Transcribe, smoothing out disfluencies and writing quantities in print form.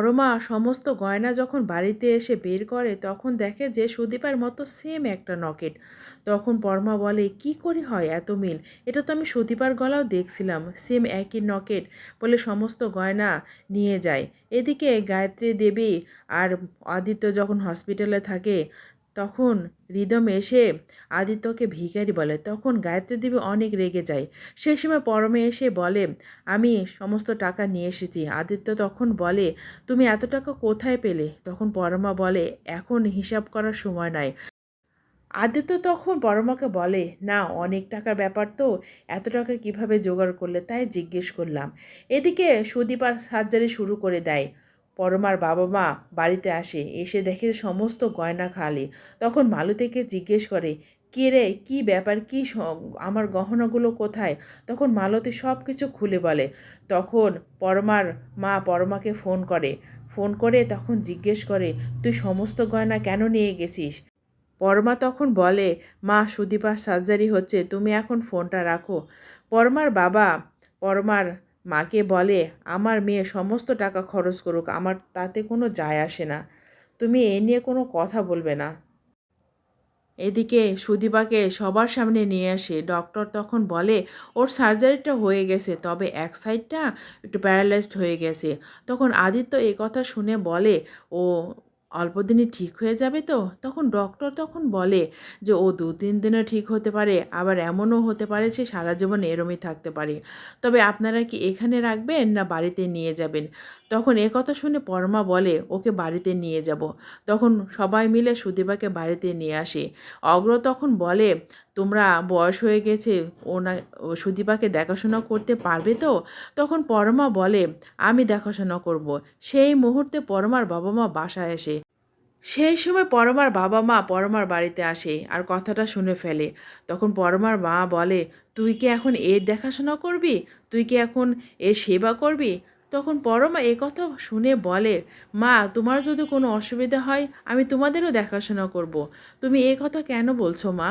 পরমা সমস্ত গয়না যখন বাড়িতে এসে বের করে তখন দেখে যে সুদীপার মতো সেম একটা নকেট। তখন পরমা বলে, কি করে হয় এত মিল? এটা তো আমি সুদীপার গলাও দেখছিলাম, সেম একই নকেট। বলে সমস্ত গয়না নিয়ে যায়। এদিকে গায়ত্রী দেবী আর আদিত্য যখন হসপিটালে থাকে তখন রিদম এসে আদিত্যকে ভিখারি বলে। তখন গায়ত্রী দেবী অনেক রেগে যায়। সেই সময় পরমে এসে বলে, আমি সমস্ত টাকা নিয়ে এসেছি। আদিত্য তখন বলে, তুমি এত টাকা কোথায় পেলে? তখন পরমা বলে, এখন হিসাব করার সময় নয়। আদিত্য তখন পরমাকে বলে, না অনেক টাকার ব্যাপার তো, এত টাকা কিভাবে জোগাড় করলে তাই জিজ্ঞেস করলাম। এদিকে সুদীপ আর সার্জারি শুরু করে দেয়। পরমার বাবা মা বাড়িতে আসে, এসে দেখে সমস্ত গয়না খালি। তখন মালতীকে জিজ্ঞেস করে, কে রে, কী ব্যাপার, আমার গহনাগুলো কোথায়? তখন মালতী সব কিছু খুলে বলে। তখন পরমার মা পরমাকে ফোন করে তখন জিজ্ঞেস করে, তুই সমস্ত গয়না কেন নিয়ে গেছিস? পরমা তখন বলে, মা সুদীপার সার্জারি হচ্ছে, তুমি এখন ফোনটা রাখো। পরমার বাবা পরমার মাকে বলে, আমার মেয়ে সমস্ত টাকা খরচ করুক, আমার তাতে কোনো যায় আসে না, তুমি এ নিয়ে কোনো কথা বলবে না। এদিকে সুদীপাকে সবার সামনে নিয়ে আসে। ডক্টর তখন বলে, ওর সার্জারিটা হয়ে গেছে, তবে এক সাইডটা একটু প্যারালাইজড হয়ে গেছে। তখন আদিত্য এই কথা শুনে বলে, ও অল্প দিনে ঠিক হয়ে যাবে তো? তখন ডক্টর তখন বলে যে ও 2-3 দিনে ঠিক হতে পারে, আবার এমনও হতে পারে সে সারা জীবন এরমই থাকতে পারে। তবে আপনারা কি এখানে রাখবেন না বাড়িতে নিয়ে যাবেন? তখন কথা শুনে পরমা বলে, ওকে বাড়িতে নিয়ে যাব। তখন সবাই মিলে সুদীপাকে বাড়িতে নিয়ে আসে। অগ্র তখন বলে, তোমরা বয়স হয়ে গেছে, ও সুদীপাকে দেখাশোনা করতে পারবে তো? তখন পরমা বলে, আমি দেখাশোনা করব। সেই মুহূর্তে পরমার বাবা মা বাসায় আসে। সেই সময় পরমার বাবা মা পরমার বাড়িতে আসে আর কথাটা শুনে ফেলে। তখন পরমার মা বলে, তুই কি এখন এর দেখাশোনা করবি? তুই কি এখন এর সেবা করবি? তখন পরমা কথা শুনে বলে, মা তোমার যদি কোনো অসুবিধা হয় আমি তোমাদেরও দেখাশোনা করব। তুমি কথা কেন বলছো মা?